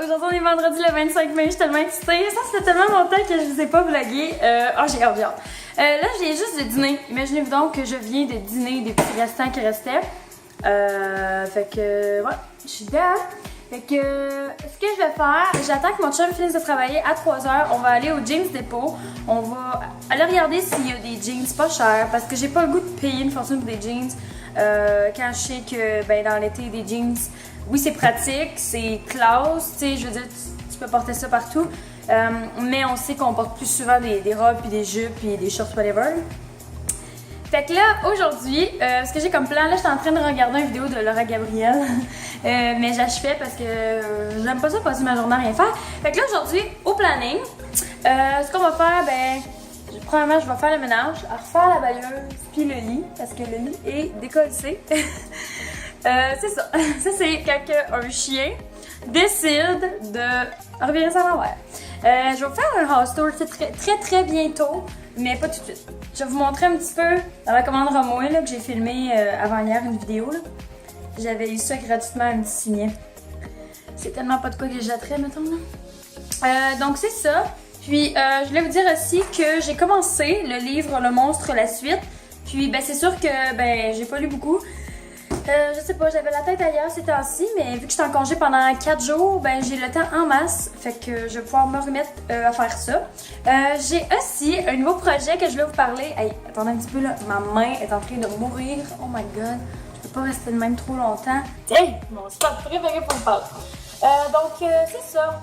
Aujourd'hui on est vendredi le 25 mai, je suis tellement excitée. Ça fait tellement longtemps que je vous ai pas vlogué. J'ai hâte, là je viens juste de dîner. Imaginez-vous donc que je viens de dîner des petits restants qui restaient. Fait que, ouais, je suis dedans. Fait que, ce que je vais faire, j'attends que mon chum finisse de travailler à 3h. On va aller au Jeans Depot. On va aller regarder s'il y a des jeans pas chers parce que j'ai pas le goût de payer une fortune pour des jeans. Quand je sais que ben, dans l'été, des jeans, oui, c'est pratique, c'est classe, tu sais, je veux dire, tu peux porter ça partout. Mais on sait qu'on porte plus souvent des robes, puis des jupes, puis des shorts, whatever. Fait que là, aujourd'hui, ce que j'ai comme plan, là, j'étais en train de regarder une vidéo de Laura Gabriel, mais j'achevais parce que j'aime pas ça passer ma journée à rien faire. Fait que là, aujourd'hui, au planning, ce qu'on va faire, ben, premièrement, je vais faire le ménage, refaire la balayeuse, puis le lit, parce que le lit est décollissé. C'est ça. Ça, c'est quand un chien décide de revirer ça à l'envers. Je vais vous faire un house tour très bientôt, mais pas tout de suite. Je vais vous montrer un petit peu dans la commande Romo là, que j'ai filmé avant-hier une vidéo. J'avais eu ça gratuitement, un petit signet. C'est tellement pas de quoi que je jetterais, mettons. Là. Donc c'est ça. Puis je voulais vous dire aussi que j'ai commencé le livre Le Monstre, la suite. Puis ben c'est sûr que ben j'ai pas lu beaucoup. Je sais pas, j'avais la tête ailleurs ces temps-ci, mais vu que j'étais en congé pendant 4 jours, ben j'ai le temps en masse, fait que je vais pouvoir me remettre à faire ça. J'ai aussi un nouveau projet que je voulais vous parler. Hey, attendez un petit peu là, ma main est en train de mourir. Oh my god, je peux pas rester de même trop longtemps. Tiens, mon spot préféré pour le parler. Donc c'est ça.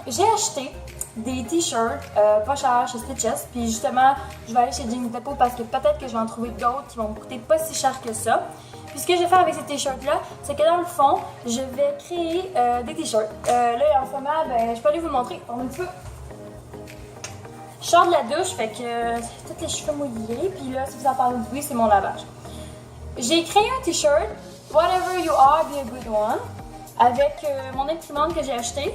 J'ai acheté des t-shirts pas chers chez Stitches, puis justement, je vais aller chez Jeans Depot parce que peut-être que je vais en trouver d'autres qui vont me coûter pas si cher que ça. Puis ce que je vais faire avec ces t-shirts-là, c'est que dans le fond, je vais créer des t-shirts. Là, en ce moment, ben, je peux aller vous le montrer. On a un peu. Je sors de la douche, fait que tous les cheveux mouillés. Puis là, si vous entendez le bruit, c'est mon lavage. J'ai créé un t-shirt, Whatever You Are, Be a Good One, avec mon imprimante que j'ai achetée.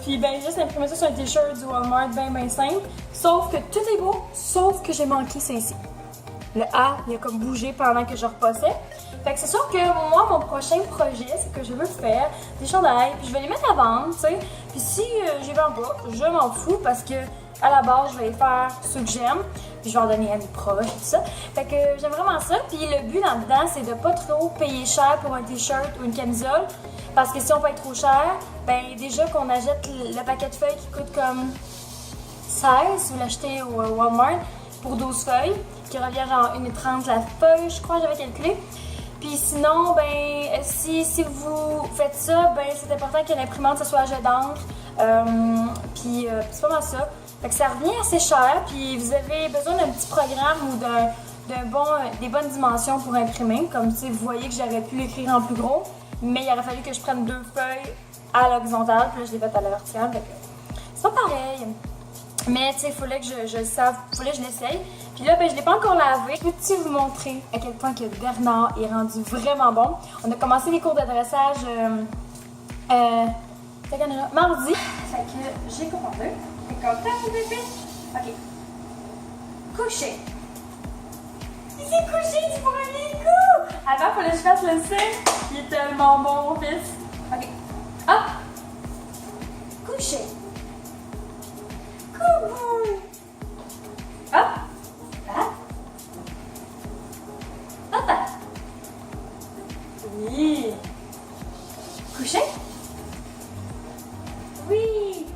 Puis ben, j'ai juste imprimé ça sur un t-shirt du Walmart, ben simple. Sauf que tout est beau, sauf que j'ai manqué ça ici. Le A, il a comme bougé pendant que je repassais. Fait que c'est sûr que moi, mon prochain projet, c'est que je veux faire des chandails, puis je vais les mettre à vendre, tu sais. Puis si j'y vends pas, je m'en fous parce que à la base, je vais les faire ceux que j'aime, puis je vais en donner à mes proches et tout ça. Fait que j'aime vraiment ça. Puis le but là-dedans, c'est de pas trop payer cher pour un t-shirt ou une camisole. Parce que si on paye trop cher, ben déjà qu'on achète le paquet de feuilles qui coûte comme 16, vous l'achetez au Walmart pour 12 feuilles, qui revient genre 1,30 la feuille, je crois, j'avais calculé. Puis sinon, ben, si vous faites ça, ben, c'est important que l'imprimante, ça soit à jet d'encre. Puis c'est pas mal ça. Fait que ça revient assez cher, puis vous avez besoin d'un petit programme ou des bonnes dimensions pour imprimer. Comme si vous voyez que j'aurais pu l'écrire en plus gros, mais il aurait fallu que je prenne 2 feuilles à l'horizontale, puis là je l'ai faite à la verticale. C'est pas pareil. Mais tu sais, il fallait que je le sache, il fallait que je l'essaye. Puis là, ben, je l'ai pas encore lavé. Peux-tu vous montrer à quel point que Bernard est rendu vraiment bon? On a commencé les cours de dressage mardi. Fait que j'ai commandé. Fait comme ça, vous bébé. Ok. Couché. Il s'est couché, tu pourrais venir le coup! Avant, il fallait que je fasse le sein. Il est tellement bon, mon fils. Ok. Hop! Couché. Coucou! Hop! Là. Hop! Oui! Couché? Oui!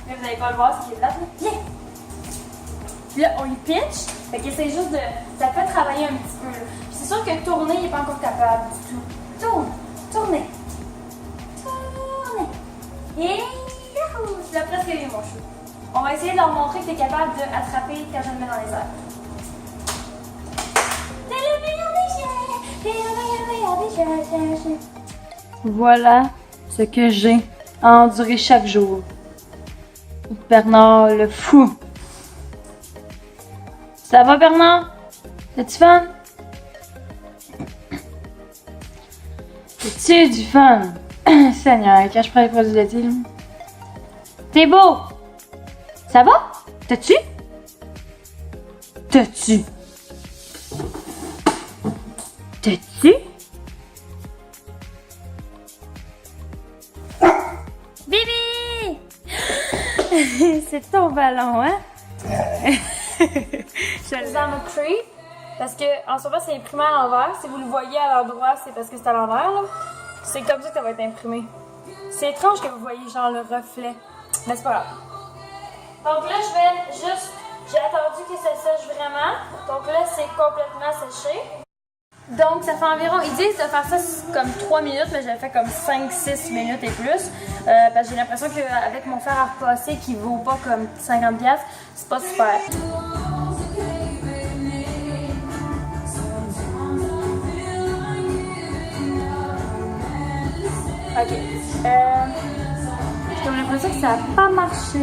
Mais vous n'allez pas le voir, c'est qu'il est plat. Viens! Puis là, on y pitch. Fait que c'est juste de. Ça fait travailler un petit peu. Puis c'est sûr que tourner, il n'est pas encore capable du tout. Tourne! Tournez! Tournez! Et yahoo! Tu l'as presque eu, mon chou. On va essayer de leur montrer que tu es capable d'attraper quand je le mets dans les airs. T'es le meilleur des chiens! T'es le meilleur des chiens! Voilà ce que j'ai à endurer chaque jour. Bernard le fou! Ça va, Bernard? T'as-tu fun? T'as-tu du fun? Seigneur, quand je prends les produits laitiers, là. T'es beau! Ça va? T'as-tu? T'as-tu? T'as-tu? c'est ton ballon, hein? Je le dans mon creep parce que en ce moment c'est imprimé à l'envers. Si vous le voyez à l'endroit, c'est parce que c'est à l'envers. C'est comme ça que ça va être imprimé. C'est étrange que vous voyez genre le reflet, mais c'est pas grave. Donc là, je vais juste. J'ai attendu que ça sèche vraiment. Donc là, c'est complètement séché. Donc ça fait environ, ils disent de faire ça comme 3 minutes, mais j'ai fait comme 5-6 minutes et plus. Parce que j'ai l'impression qu'avec mon fer à repasser qui vaut pas comme 50$, c'est pas super. Ok. J'ai comme l'impression que ça a pas marché.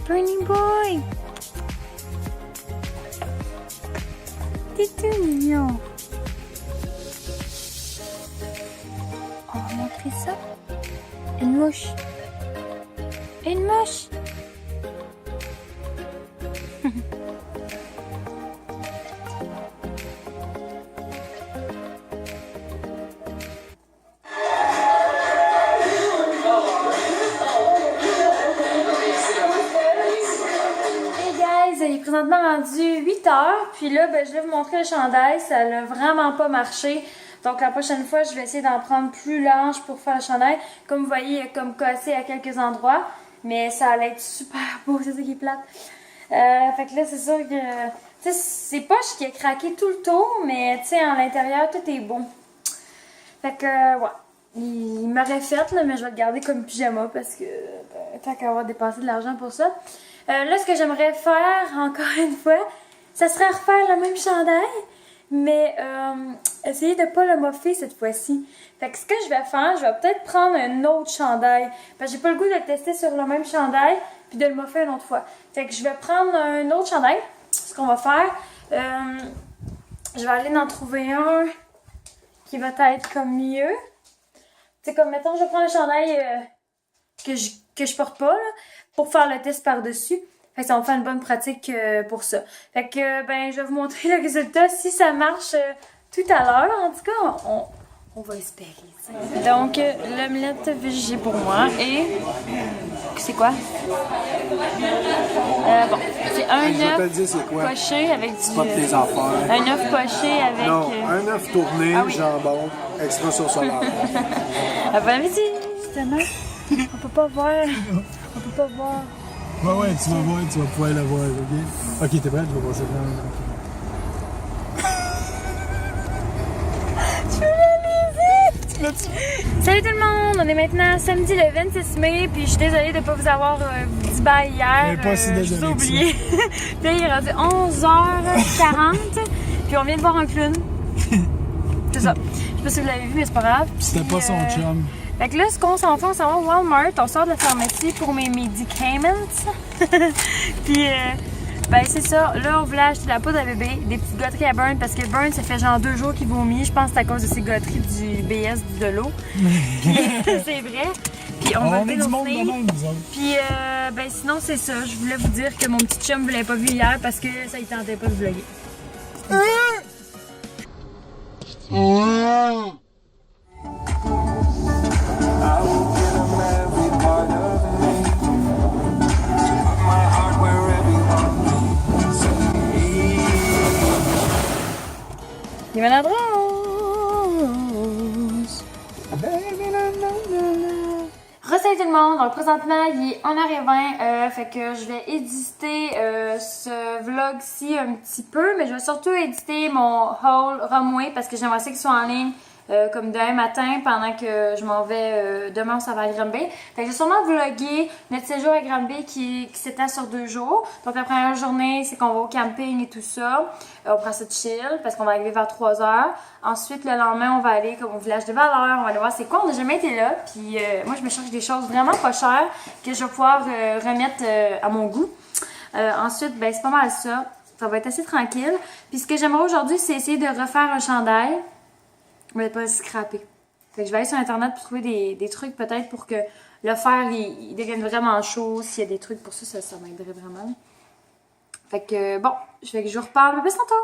Burning Boy! T'es tout mignon! On va montrer ça. Une mouche! Une mouche! Il est présentement rendu 8h, puis là, ben, je vais vous montrer le chandail, ça n'a vraiment pas marché. Donc la prochaine fois, je vais essayer d'en prendre plus large pour faire le chandail. Comme vous voyez, il est comme cassé à quelques endroits, mais ça allait être super beau, c'est ça qui est plate. Fait que là, c'est sûr que, tu sais, c'est poche qui a craqué tout le tour, mais tu sais, en l'intérieur, tout est beau. Fait que, ouais. Il m'aurait fait, là, mais je vais le garder comme pyjama parce que, ben, tant qu'à avoir dépensé de l'argent pour ça. Là, ce que j'aimerais faire, encore une fois, ça serait refaire le même chandail, mais essayer de ne pas le moffer cette fois-ci. Fait que ce que je vais faire, je vais peut-être prendre un autre chandail. Parce que j'ai pas le goût de le tester sur le même chandail, puis de le moffer une autre fois. Fait que je vais prendre un autre chandail. Ce qu'on va faire, je vais aller en trouver un qui va être comme mieux. Tu sais, comme mettons, je vais prendre un chandail que je porte pas, là, pour faire le test par-dessus. Fait que ça va me faire une bonne pratique pour ça. Fait que, ben, je vais vous montrer le résultat si ça marche tout à l'heure. En tout cas, on va espérer. T'sais. Donc, l'omelette végé pour moi et... C'est quoi? Bon, c'est un œuf poché avec du... C'est pas de tes affaires. Un œuf poché avec... Non, un œuf tourné, oui. Jambon, extra sauce solaire. Ah ben, mais justement, on peut pas voir... On peut pas voir. Ouais, tu vas voir, tu vas pouvoir le voir, ok? Ok, t'es prête? Je vais passer devant. Salut tout le monde! On est maintenant samedi le 26 mai, puis je suis désolée de ne pas vous avoir dit bye hier. Mais pas si désolée. Je vous ai oublié. Puis là, il est rendu 11h40, puis on vient de voir un clown. C'est ça. Je sais pas si vous l'avez vu, mais c'est pas grave. C'était pas son chum. Fait que là, ce qu'on s'en fait, on s'en va au Walmart, on sort de la pharmacie pour mes médicaments. Puis, ben c'est ça. Là, on voulait acheter de la poudre à bébé, des petites gâteries à Burn, parce que Burn, ça fait genre 2 jours qu'il vomit. Je pense que c'est à cause de ces gâteries du BS de l'eau. C'est vrai. Puis, on va lever nos nez. Puis, ben sinon, c'est ça. Je voulais vous dire que mon petit chum ne l'avait pas vu hier parce que ça, il tentait pas de vlogger. Il va la rose. Salut tout le monde, donc présentement il est 1h20, fait que je vais éditer ce vlog-ci un petit peu, mais je vais surtout éditer mon haul Romway parce que j'aimerais ça qu'il soit en ligne comme demain matin pendant que je m'en vais demain on s'en va à Granby. Fait que je vais sûrement vlogger notre séjour à Granby qui s'étend sur 2 jours. Donc la première journée c'est qu'on va au camping et tout ça. On prend ça de chill parce qu'on va arriver vers 3h. Ensuite le lendemain on va aller comme au village des valeurs, on va aller voir c'est quoi, on n'a jamais été là. Puis moi je me cherche des choses vraiment pas chères que je vais pouvoir remettre à mon goût. Ensuite ben c'est pas mal ça. Ça va être assez tranquille. Puis ce que j'aimerais aujourd'hui c'est essayer de refaire un chandail. Mais pas scraper. Fait que je vais aller sur internet pour trouver des trucs peut-être pour que le fer il devienne vraiment chaud. S'il y a des trucs pour ça, ça m'aiderait vraiment. Fait que bon, je vous reparle un peu plus tantôt.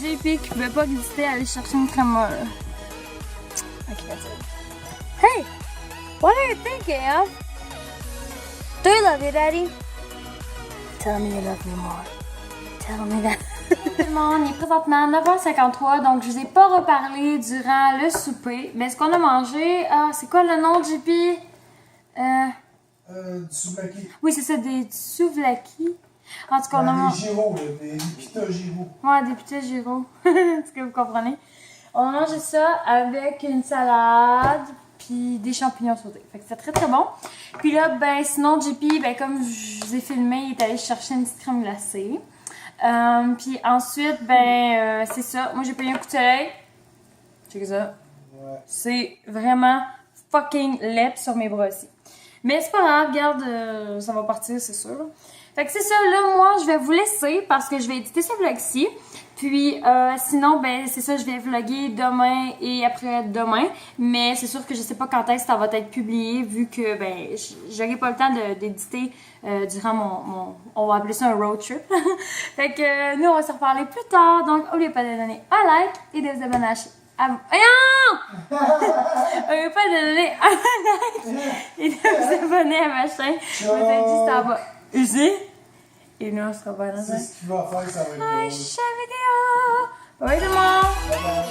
JP qui pouvait pas résister à aller chercher une crème molle. Ok, that's it. Hey! What are you thinking of? Do you love you, Daddy? Tell me you love me more. Tell me that. Tout le monde, il est présentement 9h53, donc je vous ai pas reparlé durant le souper. Mais ce qu'on a mangé, c'est quoi le nom, JP? Du souvlaki. Oui, c'est ça, des souvlaki. En tout cas, on a mangé. Des gyros, des pita gyros. Ouais, des petits gyros. Est-ce que vous comprenez? On a mangé ça avec une salade, puis des champignons sautés. Fait que c'était très très bon. Puis là, ben sinon, JP, ben comme je vous ai filmé, il est allé chercher une petite crème glacée. Puis ensuite, ben c'est ça. Moi, j'ai payé un coup de soleil. Check ça. Ouais. C'est vraiment fucking laid sur mes bras aussi. Mais c'est pas grave, regarde, ça va partir, c'est sûr. Fait que c'est ça, là, moi, je vais vous laisser parce que je vais éditer ce vlog-ci. Puis, sinon, ben, c'est ça, je vais vlogger demain et après-demain. Mais c'est sûr que je sais pas quand est-ce que ça va être publié, vu que, ben, j'aurai pas le temps d'éditer durant mon... On va appeler ça un road trip. Fait que, nous, on va se reparler plus tard. Donc, n'oubliez pas de donner un like et de vous abonner à... N'oubliez pas de donner un like et de vous abonner à ma chaîne. Je vous ai dit, ça va user. Et nous, on se revoit dans un... C'est ce qu'il va faire, ça va être drôle. Prochaine vidéo! Bye tout le monde! Bye bye.